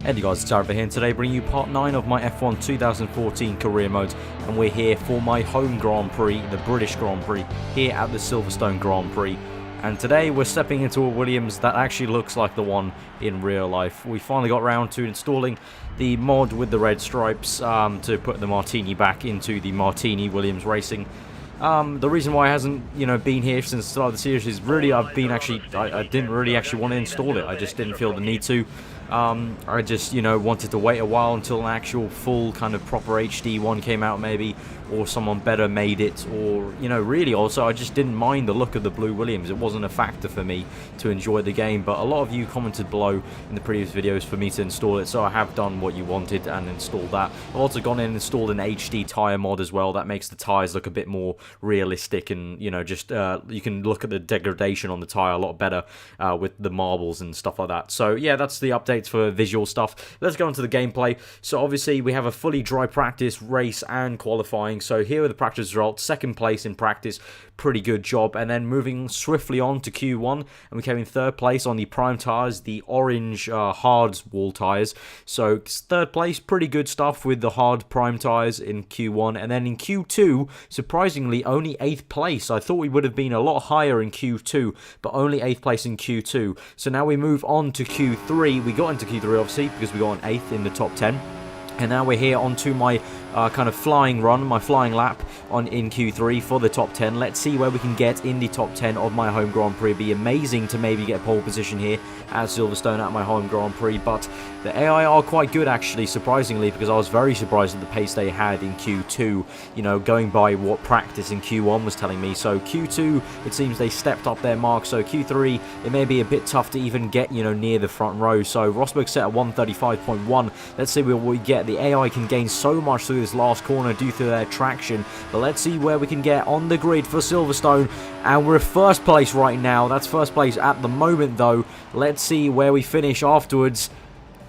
Hey guys, it's aarava here, and today bringing you part 9 of my F1 2014 career mode, and we're here for my home Grand Prix, the British Grand Prix, here at the Silverstone Grand Prix. And today we're stepping into a Williams that actually looks like the one in real life. We finally got around to installing the mod with the red stripes to put the Martini back into the Martini Williams Racing. The reason why it hasn't, been here since the start of the series is really I didn't really actually want to install it. I just didn't feel the need to. I just, wanted to wait a while until an actual full kind of proper HD one came out maybe, or someone better made it, or, really also I just didn't mind the look of the blue Williams. It wasn't a factor for me to enjoy the game, but a lot of you commented below in the previous videos for me to install it, so I have done what you wanted and installed that. I've also gone in and installed an HD tyre mod as well. That makes the tyres look a bit more realistic, and, you can look at the degradation on the tyre a lot better with the marbles and stuff like that. So, yeah, that's the updates for visual stuff. Let's go into the gameplay. So obviously we have a fully dry practice, race and qualifying. So here are the practice results. Second place in practice, pretty good job. And then moving swiftly on to Q1, and we came in third place on the prime tyres, the orange hard wall tyres. So third place, pretty good stuff with the hard prime tyres in Q1. And then in Q2, surprisingly, only 8th place. I thought we would have been a lot higher in Q2, but only 8th place in Q2. So now we move on to Q3. We got into Q3 obviously because we got an 8th in the top 10. And now we're here onto my kind of flying run, my flying lap in Q3 for the top 10. Let's see where we can get in the top 10 of my home Grand Prix. It'd be amazing to maybe get pole position here at Silverstone at my home Grand Prix, but the AI are quite good actually, surprisingly, because I was very surprised at the pace they had in Q2, going by what practice in Q1 was telling me. So Q2, it seems they stepped up their mark, so Q3, it may be a bit tough to even get, near the front row. So Rosberg set at 135.1. Let's see what we get. The AI can gain so much through this last corner due to their traction, but let's see where we can get on the grid for Silverstone, and we're first place right now. That's first place at the moment though. Let's see where we finish afterwards,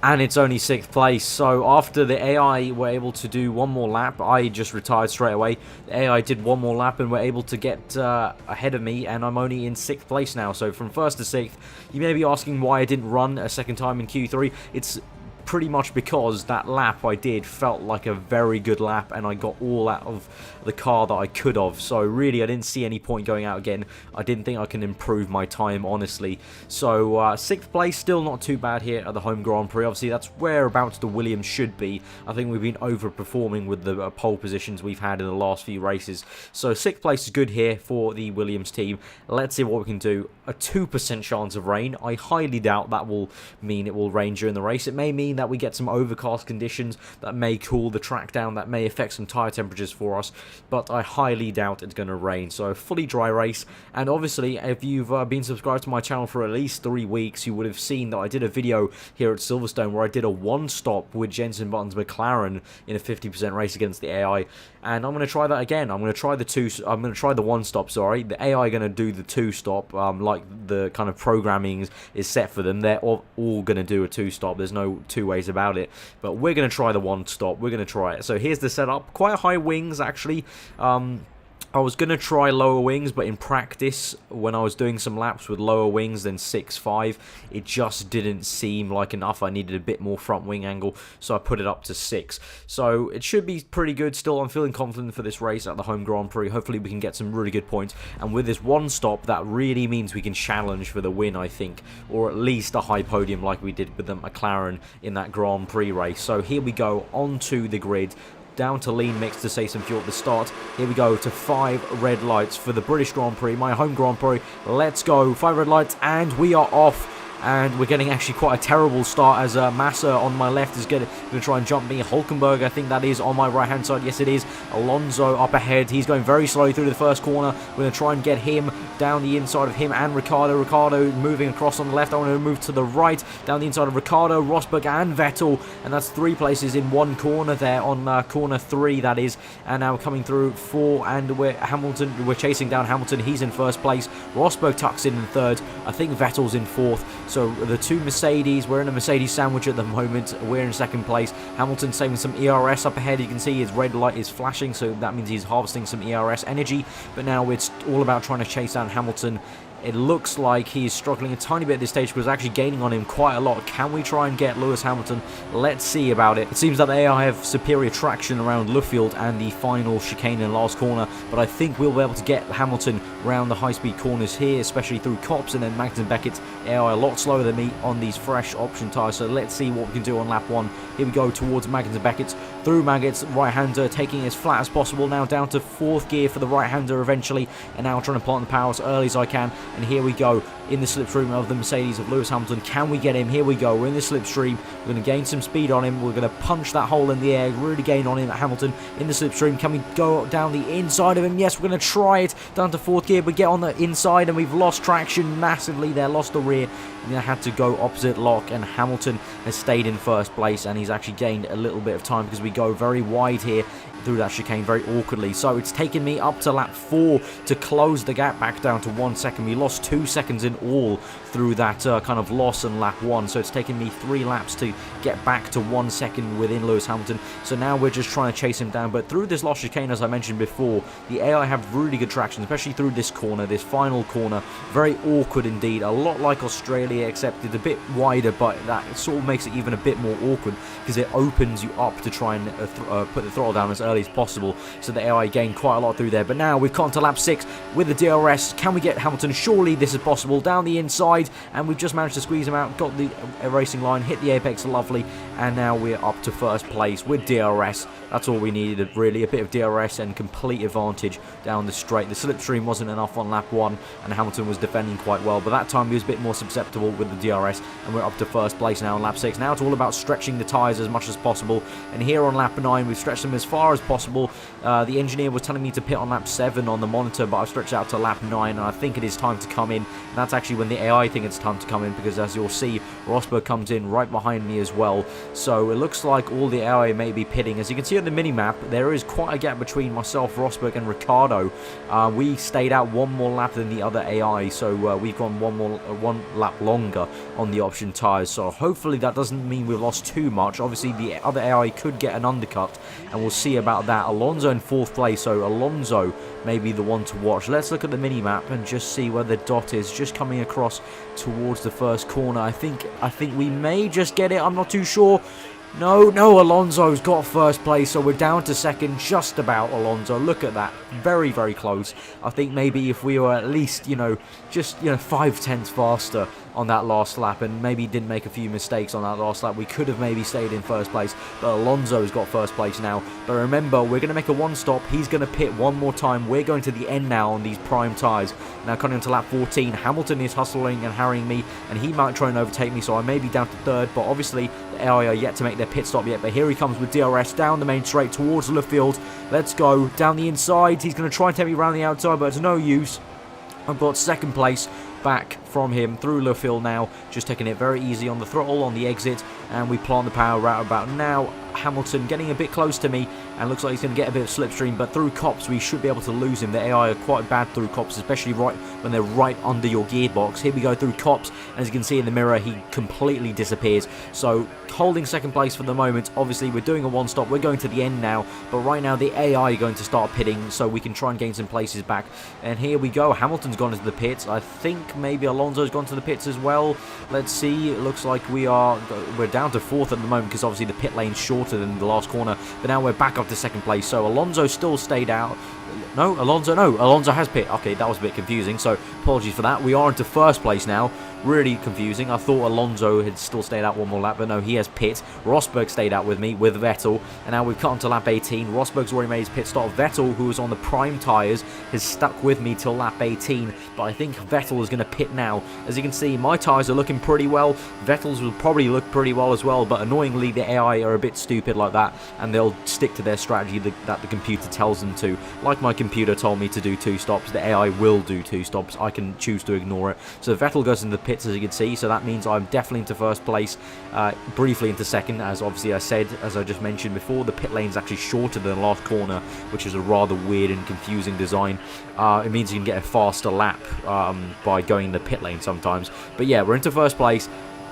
and it's only 6th place. So after the AI were able to do one more lap, I just retired straight away. The AI did one more lap and were able to get ahead of me, and I'm only in 6th place now. So from 1st to 6th, you may be asking why I didn't run a second time in Q3. It's pretty much because that lap I did felt like a very good lap, and I got all out of the car that I could have. So really I didn't see any point going out again. I didn't think I can improve my time, honestly. So 6th place, still not too bad here at the home Grand Prix. Obviously that's whereabouts the Williams should be. I think we've been overperforming with the pole positions we've had in the last few races. So 6th place is good here for the Williams team. Let's see what we can do. A 2% chance of rain. I highly doubt that will mean it will rain during the race. It may mean that we get some overcast conditions that may cool the track down, that may affect some tyre temperatures for us, but I highly doubt it's going to rain. So a fully dry race. And obviously if you've been subscribed to my channel for at least 3 weeks, you would have seen that I did a video here at Silverstone where I did a one-stop with Jenson Button's McLaren in a 50% race against the AI, and I'm going to try that again. I'm going to try the one-stop, sorry. The AI going to do the two-stop, like the kind of programming is set for them. They're all going to do a two-stop. There's no two ways about it, but we're going to try the one-stop. We're going to try it. So here's the setup. Quite high wings, actually. I was going to try lower wings, but in practice, when I was doing some laps with lower wings than 6.5, it just didn't seem like enough. I needed a bit more front wing angle, so I put it up to 6. So it should be pretty good still. I'm feeling confident for this race at the home Grand Prix. Hopefully we can get some really good points, and with this one stop, that really means we can challenge for the win, I think, or at least a high podium like we did with the McLaren in that Grand Prix race. So here we go onto the grid. Down to lean mix to save some fuel at the start. Here we go to 5 red lights for the British Grand Prix, my home Grand Prix. Let's go, 5 red lights, and we are off. And we're getting actually quite a terrible start as Massa on my left is going to try and jump me. Hulkenberg, I think that is, on my right-hand side. Yes, it is. Alonso up ahead. He's going very slowly through the first corner. We're going to try and get him down the inside of him and Ricciardo. Ricciardo moving across on the left. I want to move to the right, down the inside of Ricciardo, Rosberg and Vettel. And that's 3 places in one corner there on corner 3, that is. And now we're coming through 4, and we're chasing down Hamilton. He's in first place. Rosberg tucks in 3rd. I think Vettel's in 4th. So the 2 Mercedes, we're in a Mercedes sandwich at the moment. We're in 2nd place. Hamilton saving some ERS up ahead. You can see his red light is flashing, so that means he's harvesting some ERS energy. But now it's all about trying to chase down Hamilton It looks like he's struggling a tiny bit at this stage, but actually gaining on him quite a lot. Can we try and get Lewis Hamilton? Let's see about it. It seems that the AI have superior traction around Luffield and the final chicane in the last corner, but I think we'll be able to get Hamilton around the high-speed corners here, especially through Copse and then Magnussen Beckett's AI a lot slower than me on these fresh option tyres. So let's see what we can do on lap 1. Here we go towards Magnussen Beckett's, through Maggott's right-hander, taking it as flat as possible. Now down to 4th gear for the right-hander eventually, and now trying to plant the power as early as I can. And here we go in the slipstream of the Mercedes of Lewis Hamilton. Can we get him? Here we go. We're in the slipstream. We're going to gain some speed on him. We're going to punch that hole in the air, really gain on him at Hamilton in the slipstream. Can we go down the inside of him? Yes, we're going to try it. Down to 4th gear. We get on the inside and we've lost traction massively there, lost the rear. And I had to go opposite lock, and Hamilton has stayed in 1st place, and he's actually gained a little bit of time because we go very wide here through that chicane very awkwardly. So it's taken me up to lap 4 to close the gap back down to 1 second. We lost 2 seconds in all through that kind of loss in lap 1. So it's taken me 3 laps to get back to 1 second within Lewis Hamilton. So now we're just trying to chase him down. But through this lost chicane, as I mentioned before, the AI have really good traction, especially through this corner, this final corner. Very awkward indeed. A lot like Australia, except it's a bit wider, but that sort of makes it even a bit more awkward because it opens you up to try and put the throttle down as early as possible. So the AI gained quite a lot through there. But now we've gone to lap 6 with the DRS. Can we get Hamilton? Surely this is possible. Down the inside, and we've just managed to squeeze him out. Got the racing line, hit the apex, lovely. And now we're up to 1st place with DRS. That's all we needed, really. A bit of DRS and complete advantage down the straight. The slipstream wasn't enough on lap 1, and Hamilton was defending quite well. But that time he was a bit more susceptible with the DRS, and we're up to 1st place now on lap 6. Now it's all about stretching the tyres as much as possible. And here on lap 9, we've stretched them as far as possible. The engineer was telling me to pit on lap 7 on the monitor, but I've stretched out to lap 9, and I think it is time to come in. And that's actually when the AI think it's time to come in, because as you'll see, Rosberg comes in right behind me as well. So it looks like all the AI may be pitting. As you can see on the mini-map, there is quite a gap between myself, Rosberg, and Ricciardo. We stayed out 1 more lap than the other AI, so we've gone 1 lap longer on the option tyres. So hopefully that doesn't mean we've lost too much. Obviously the other AI could get an undercut, and we'll see about that. Alonso in 4th place, so Alonso may be the one to watch. Let's look at the mini-map and just see where the dot is, just coming across towards the 1st corner. I think we may just get it. I'm not too sure. No, Alonso's got 1st place, so we're down to 2nd, just about Alonso. Look at that, very, very close. I think maybe if we were at least, just 5/10 faster on that last lap, and maybe didn't make a few mistakes on that last lap, we could have maybe stayed in 1st place. But Alonso's got 1st place now. But remember, we're going to make a 1 stop. He's going to pit 1 more time. We're going to the end now on these prime tyres. Now coming into lap 14, Hamilton is hustling and harrying me, and he might try and overtake me, so I may be down to 3rd. But obviously the AI are yet to make their pit stop yet. But here he comes with DRS down the main straight towards Luffield. Let's go down the inside. He's going to try and take me around the outside, but it's no use. I've got 2nd place back from him through Luffield now, just taking it very easy on the throttle on the exit, and we plant the power right about now. Hamilton getting a bit close to me, and looks like he's going to get a bit of slipstream, but through Copse we should be able to lose him. The AI are quite bad through Copse, especially right when they're right under your gearbox. Here we go through Copse, and as you can see in the mirror, he completely disappears. So holding 2nd place for the moment. Obviously we're doing a 1 stop, we're going to the end now, but right now the AI are going to start pitting so we can try and gain some places back. And here we go, Hamilton's gone into the pits. I think maybe Alonso's gone to the pits as well. Let's see, it looks like we're down to 4th at the moment, because obviously the pit lane's shorter than the last corner, but now we're back up to 2nd place. So Alonso still stayed out. No, Alonso has pit. Okay, that was a bit confusing, so apologies for that. We are into 1st place now. Really confusing. I thought Alonso had still stayed out 1 more lap, but no, he has pit. Rosberg stayed out with me, with Vettel, and now we've come to lap 18. Rosberg's already made his pit stop. Vettel, who was on the prime tyres, has stuck with me till lap 18, but I think Vettel is going to pit now. As you can see, my tyres are looking pretty well. Vettel's will probably look pretty well as well, but annoyingly, the AI are a bit stupid like that, and they'll stick to their strategy that the computer tells them to. Like my computer told me to do 2 stops, the AI will do 2 stops. I can choose to ignore it. So Vettel goes into the pits, as you can see, so that means I'm definitely into 1st place, briefly into 2nd, as obviously I said, as I just mentioned before, the pit lane's actually shorter than the last corner, which is a rather weird and confusing design. It means you can get a faster lap by going in the pit lane sometimes. But yeah, we're into 1st place.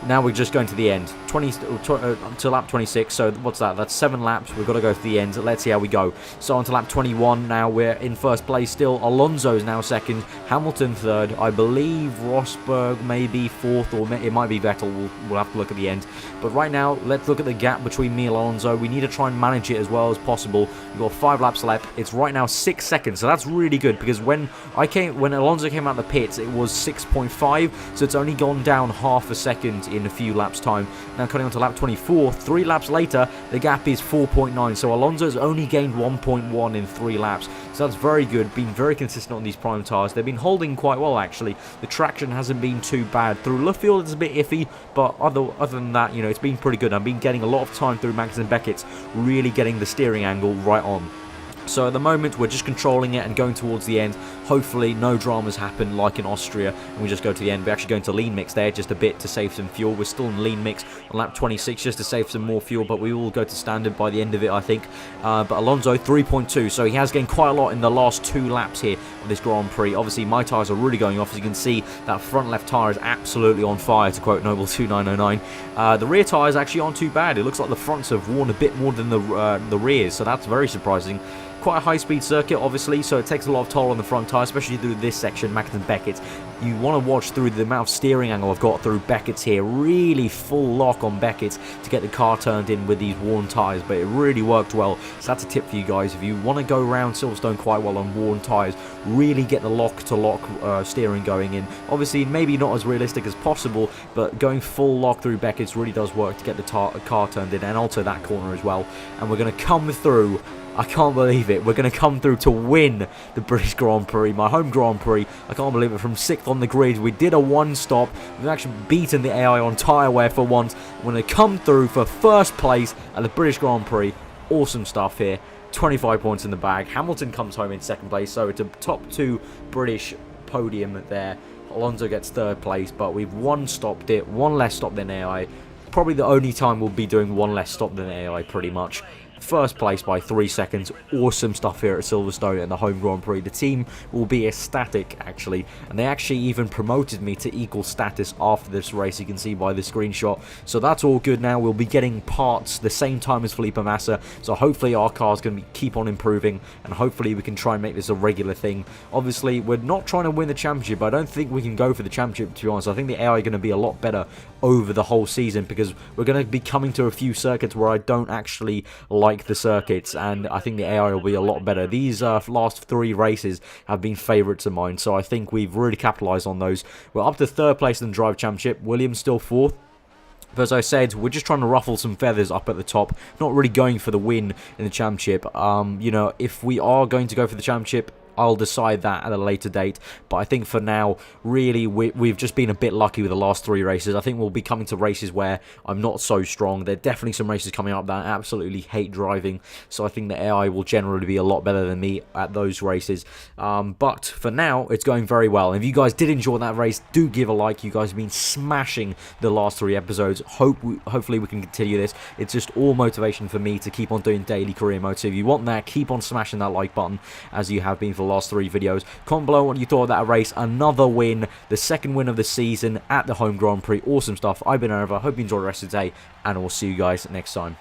Now we're just going to the end, to lap 26, so what's that? That's 7 laps, we've got to go to the end, let's see how we go. So on to lap 21, now we're in first place still, Alonso is now second, Hamilton third, I believe Rosberg may be fourth, or it might be Vettel, we'll have to look at the end. But right now, let's look at the gap between me and Alonso, we need to try and manage it as well as possible. We've got 5 laps left, it's right now 6 seconds, so that's really good, because when Alonso came out of the pits, it was 6.5, so it's only gone down half a second in a few laps time. Now coming on to lap 24, 3 laps later, the gap is 4.9, so Alonso's only gained 1.1 in 3 laps, so that's very good, been very consistent on these prime tyres. They've been holding quite well actually, the traction hasn't been too bad. Through Luffield it's a bit iffy, but other than that, you know, it's been pretty good. I've been getting a lot of time through Max and Beckett's, really getting the steering angle right on. So at the moment, we're just controlling it and going towards the end. Hopefully, no dramas happen like in Austria, and we just go to the end. We're actually going to lean mix there just a bit to save some fuel. We're still in lean mix on lap 26 just to save some more fuel, but we will go to standard by the end of it, I think. But Alonso, 3.2, so he has gained quite a lot in the last 2 laps here of this Grand Prix. Obviously, my tyres are really going off. As you can see, that front left tyre is absolutely on fire, to quote Noble2909. The rear tyres actually aren't too bad. It looks like the fronts have worn a bit more than the rears, so that's very surprising. Quite a high-speed circuit, obviously, so it takes a lot of toll on the front tyre, especially through this section, Max and Beckett's. You want to watch through the amount of steering angle I've got through Beckett's here. Really full lock on Beckett's to get the car turned in with these worn tyres, but it really worked well. So that's a tip for you guys. If you want to go around Silverstone quite well on worn tyres, really get the lock-to-lock steering going in. Obviously, maybe not as realistic as possible, but going full lock through Beckett's really does work to get the car turned in, and also that corner as well. And we're going to come through. I can't believe it. We're going to come through to win the British Grand Prix, my home Grand Prix. I can't believe it. From 6th on the grid, we did a 1-stop. We've actually beaten the AI on tyre wear for once. We're going to come through for first place at the British Grand Prix. Awesome stuff here. 25 points in the bag. Hamilton comes home in 2nd place, so it's a top 2 British podium there. Alonso gets 3rd place, but we've 1-stopped it. 1 less stop than AI. Probably the only time we'll be doing 1 less stop than AI, pretty much. First place by 3 seconds. Awesome stuff here at Silverstone and the home Grand Prix. The team will be ecstatic, actually, and they actually even promoted me to equal status after this race, you can see by the screenshot. So that's all good now. We'll be getting parts the same time as Felipe Massa, so hopefully our car's going to keep on improving, and hopefully we can try and make this a regular thing. Obviously, we're not trying to win the championship. I don't think we can go for the championship, to be honest. I think the AI are going to be a lot better over the whole season, because we're going to be coming to a few circuits where I don't actually like the circuits, and I think the AI will be a lot better. These last 3 races have been favourites of mine, so I think we've really capitalised on those. We're up to 3rd place in the Drive Championship. Williams still 4th. But as I said, we're just trying to ruffle some feathers up at the top, not really going for the win in the championship. You know, if we are going to go for the championship, I'll decide that at a later date, but I think for now, really, we've just been a bit lucky with the last 3 races. I think we'll be coming to races where I'm not so strong. There are definitely some races coming up that I absolutely hate driving, so I think the AI will generally be a lot better than me at those races. But for now, it's going very well. And if you guys did enjoy that race, do give a like. You guys have been smashing the last 3 episodes. Hopefully we can continue this. It's just all motivation for me to keep on doing daily career mode. So if you want that, keep on smashing that like button as you have been for the last 3 videos. Comment below what you thought of that race. Another win, the 2nd win of the season at the home Grand Prix. Awesome stuff. I've been aarava. Hope you enjoy the rest of the day, and I will see you guys next time.